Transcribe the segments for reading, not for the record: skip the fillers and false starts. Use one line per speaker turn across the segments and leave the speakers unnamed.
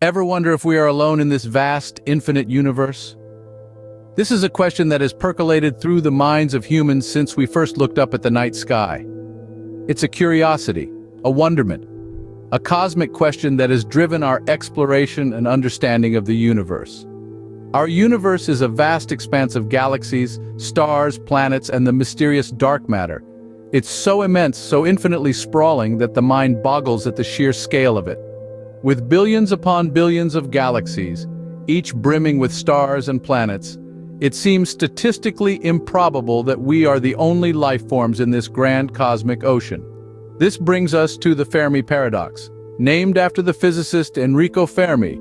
Ever wonder if we are alone in this vast, infinite universe? This is a question that has percolated through the minds of humans since we first looked up at the night sky. It's a curiosity, a wonderment, a cosmic question that has driven our exploration and understanding of the universe. Our universe is a vast expanse of galaxies, stars, planets, and the mysterious dark matter. It's so immense, so infinitely sprawling that the mind boggles at the sheer scale of it. With billions upon billions of galaxies, each brimming with stars and planets, it seems statistically improbable that we are the only life forms in this grand cosmic ocean. This brings us to the Fermi Paradox. Named after the physicist Enrico Fermi,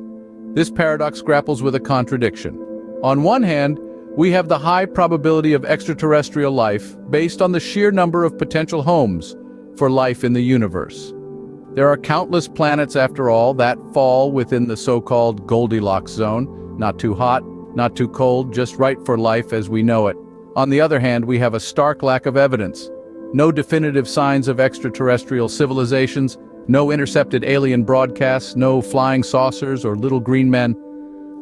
this paradox grapples with a contradiction. On one hand, we have the high probability of extraterrestrial life based on the sheer number of potential homes for life in the universe. There are countless planets, after all, that fall within the so-called Goldilocks zone, not too hot, not too cold, just right for life as we know it. On the other hand, we have a stark lack of evidence. No definitive signs of extraterrestrial civilizations, no intercepted alien broadcasts, no flying saucers or little green men.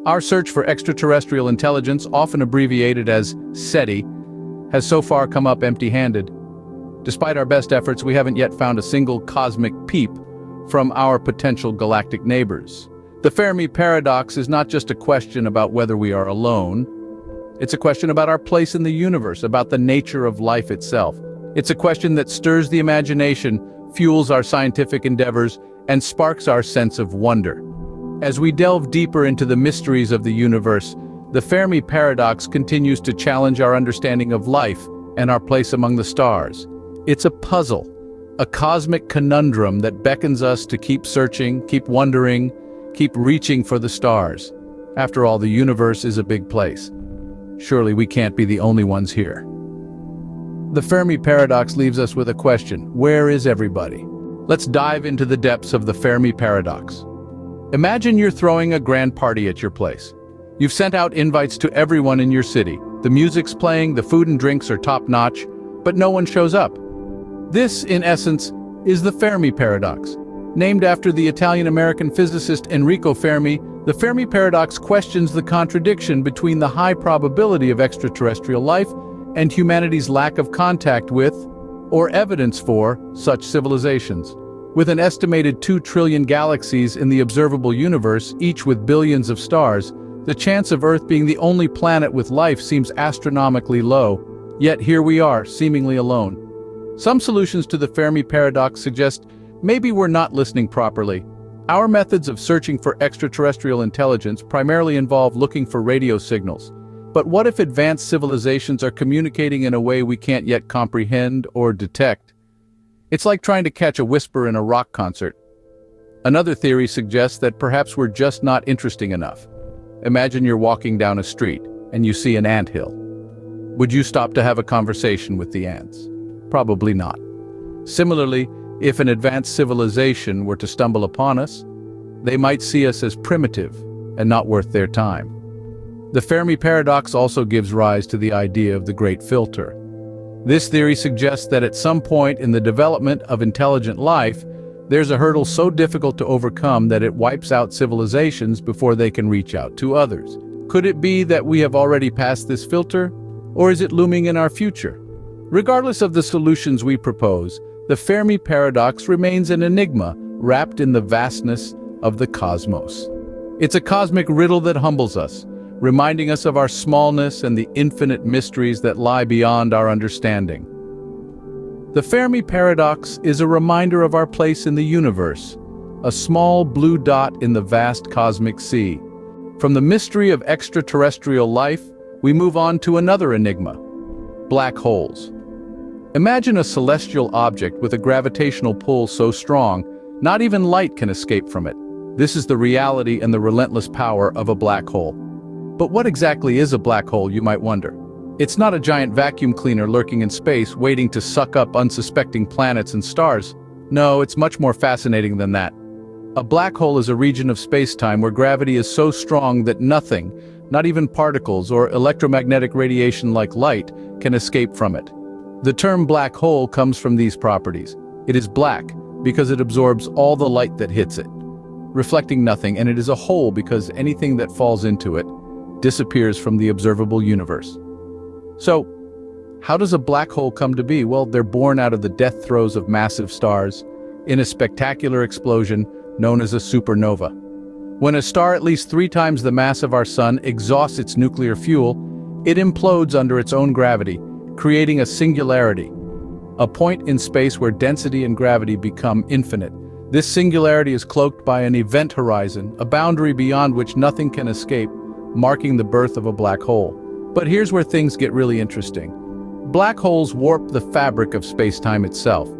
Our search for extraterrestrial intelligence, often abbreviated as SETI, has so far come up empty-handed. Despite our best efforts, we haven't yet found a single cosmic peep from our potential galactic neighbors. The Fermi Paradox is not just a question about whether we are alone. It's a question about our place in the universe, about the nature of life itself. It's a question that stirs the imagination, fuels our scientific endeavors, and sparks our sense of wonder. As we delve deeper into the mysteries of the universe, the Fermi Paradox continues to challenge our understanding of life and our place among the stars. It's a puzzle, a cosmic conundrum that beckons us to keep searching, keep wondering, keep reaching for the stars. After all, the universe is a big place. Surely we can't be the only ones here. The Fermi Paradox leaves us with a question: where is everybody? Let's dive into the depths of the Fermi Paradox. Imagine you're throwing a grand party at your place. You've sent out invites to everyone in your city. The music's playing, the food and drinks are top-notch, but no one shows up. This, in essence, is the Fermi Paradox. Named after the Italian-American physicist Enrico Fermi, the Fermi Paradox questions the contradiction between the high probability of extraterrestrial life and humanity's lack of contact with, or evidence for, such civilizations. With an estimated 2 trillion galaxies in the observable universe, each with billions of stars, the chance of Earth being the only planet with life seems astronomically low. Yet here we are, seemingly alone. Some solutions to the Fermi Paradox suggest maybe we're not listening properly. Our methods of searching for extraterrestrial intelligence primarily involve looking for radio signals. But what if advanced civilizations are communicating in a way we can't yet comprehend or detect? It's like trying to catch a whisper in a rock concert. Another theory suggests that perhaps we're just not interesting enough. Imagine you're walking down a street and you see an anthill. Would you stop to have a conversation with the ants? Probably not. Similarly, if an advanced civilization were to stumble upon us, they might see us as primitive and not worth their time. The Fermi Paradox also gives rise to the idea of the Great Filter. This theory suggests that at some point in the development of intelligent life, there's a hurdle so difficult to overcome that it wipes out civilizations before they can reach out to others. Could it be that we have already passed this filter, or is it looming in our future? Regardless of the solutions we propose, the Fermi Paradox remains an enigma wrapped in the vastness of the cosmos. It's a cosmic riddle that humbles us, reminding us of our smallness and the infinite mysteries that lie beyond our understanding. The Fermi Paradox is a reminder of our place in the universe, a small blue dot in the vast cosmic sea. From the mystery of extraterrestrial life, we move on to another enigma: black holes. Imagine a celestial object with a gravitational pull so strong, not even light can escape from it. This is the reality and the relentless power of a black hole. But what exactly is a black hole, you might wonder? It's not a giant vacuum cleaner lurking in space, waiting to suck up unsuspecting planets and stars. No, it's much more fascinating than that. A black hole is a region of space-time where gravity is so strong that nothing, not even particles or electromagnetic radiation like light, can escape from it. The term black hole comes from these properties. It is black because it absorbs all the light that hits it. reflecting nothing, and it is a hole because anything that falls into it disappears from the observable universe. So, how does a black hole come to be? Well, they're born out of the death throes of massive stars in a spectacular explosion known as a supernova. When a star at least 3 times the mass of our sun exhausts its nuclear fuel, it implodes under its own gravity, creating a singularity, a point in space where density and gravity become infinite. This singularity is cloaked by an event horizon, a boundary beyond which nothing can escape, marking the birth of a black hole. But here's where things get really interesting. Black holes warp the fabric of space-time itself.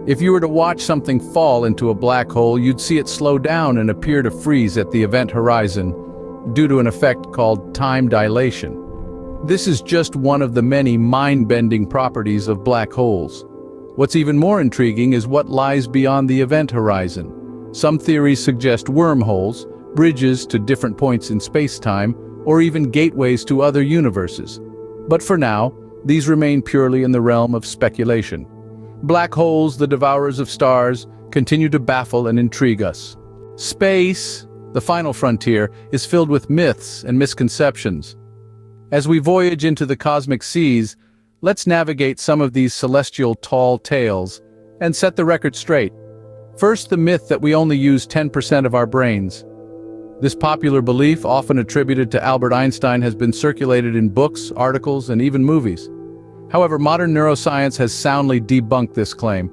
If you were to watch something fall into a black hole, you'd see it slow down and appear to freeze at the event horizon due to an effect called time dilation. This is just one of the many mind-bending properties of black holes. What's even more intriguing is what lies beyond the event horizon. Some theories suggest wormholes, bridges to different points in space-time, or even gateways to other universes. But for now, these remain purely in the realm of speculation. Black holes, the devourers of stars, continue to baffle and intrigue us. Space, the final frontier, is filled with myths and misconceptions. As we voyage into the cosmic seas, let's navigate some of these celestial tall tales and set the record straight. First, the myth that we only use 10% of our brains. This popular belief, often attributed to Albert Einstein, has been circulated in books, articles, and even movies. However, modern neuroscience has soundly debunked this claim.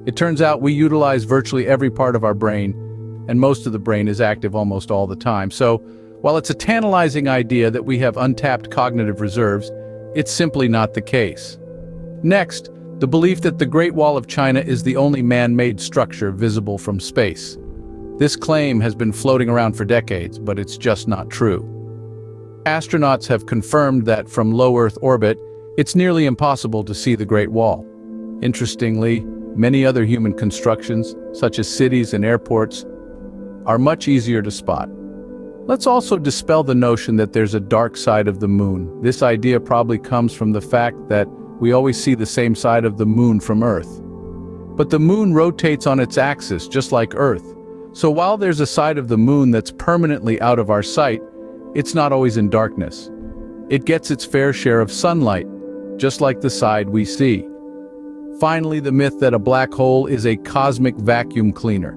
It turns out we utilize virtually every part of our brain, and most of the brain is active almost all the time. So, while it's a tantalizing idea that we have untapped cognitive reserves, it's simply not the case. Next, the belief that the Great Wall of China is the only man-made structure visible from space. This claim has been floating around for decades, but it's just not true. Astronauts have confirmed that from low Earth orbit, it's nearly impossible to see the Great Wall. Interestingly, many other human constructions, such as cities and airports, are much easier to spot. Let's also dispel the notion that there's a dark side of the moon. This idea probably comes from the fact that we always see the same side of the moon from Earth. But the moon rotates on its axis, just like Earth. So while there's a side of the moon that's permanently out of our sight, it's not always in darkness. It gets its fair share of sunlight, just like the side we see. Finally, the myth that a black hole is a cosmic vacuum cleaner.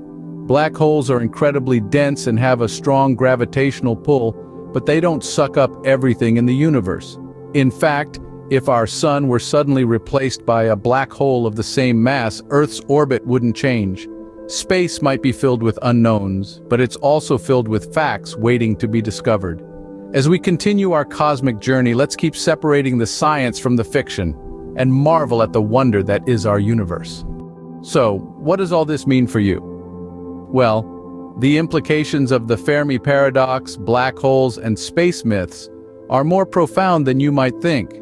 Black holes are incredibly dense and have a strong gravitational pull, but they don't suck up everything in the universe. In fact, if our sun were suddenly replaced by a black hole of the same mass, Earth's orbit wouldn't change. Space might be filled with unknowns, but it's also filled with facts waiting to be discovered. As we continue our cosmic journey, let's keep separating the science from the fiction and marvel at the wonder that is our universe. So, what does all this mean for you? Well, the implications of the Fermi Paradox, black holes, and space myths are more profound than you might think.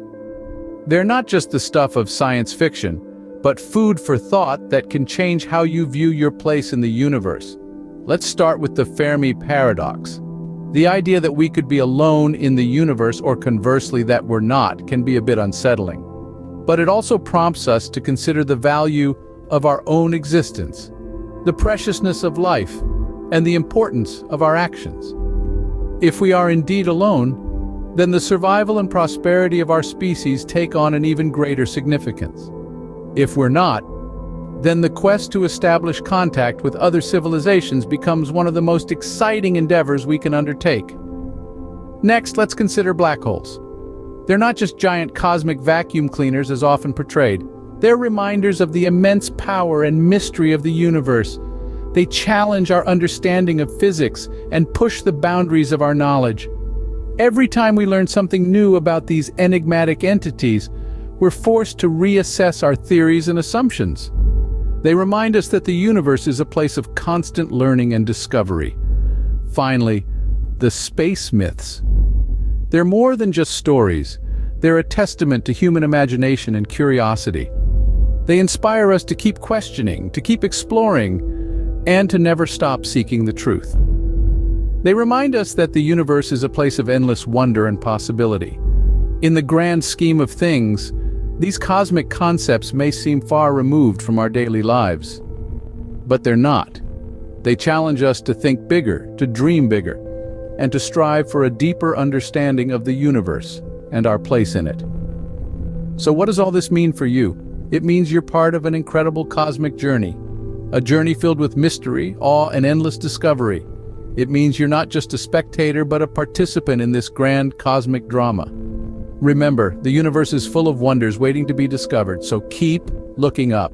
They're not just the stuff of science fiction, but food for thought that can change how you view your place in the universe. Let's start with the Fermi Paradox. The idea that we could be alone in the universe, or conversely that we're not, can be a bit unsettling. But it also prompts us to consider the value of our own existence, the preciousness of life, and the importance of our actions. If we are indeed alone, then the survival and prosperity of our species take on an even greater significance. If we're not, then the quest to establish contact with other civilizations becomes one of the most exciting endeavors we can undertake. Next, let's consider black holes. They're not just giant cosmic vacuum cleaners as often portrayed. They're reminders of the immense power and mystery of the universe. They challenge our understanding of physics and push the boundaries of our knowledge. Every time we learn something new about these enigmatic entities, we're forced to reassess our theories and assumptions. They remind us that the universe is a place of constant learning and discovery. Finally, the space myths. They're more than just stories. They're a testament to human imagination and curiosity. They inspire us to keep questioning, to keep exploring, and to never stop seeking the truth. They remind us that the universe is a place of endless wonder and possibility. In the grand scheme of things, these cosmic concepts may seem far removed from our daily lives. But they're not. They challenge us to think bigger, to dream bigger, and to strive for a deeper understanding of the universe and our place in it. So what does all this mean for you? It means you're part of an incredible cosmic journey, a journey filled with mystery, awe, and endless discovery. It means you're not just a spectator but a participant in this grand cosmic drama. Remember, the universe is full of wonders waiting to be discovered, so keep looking up.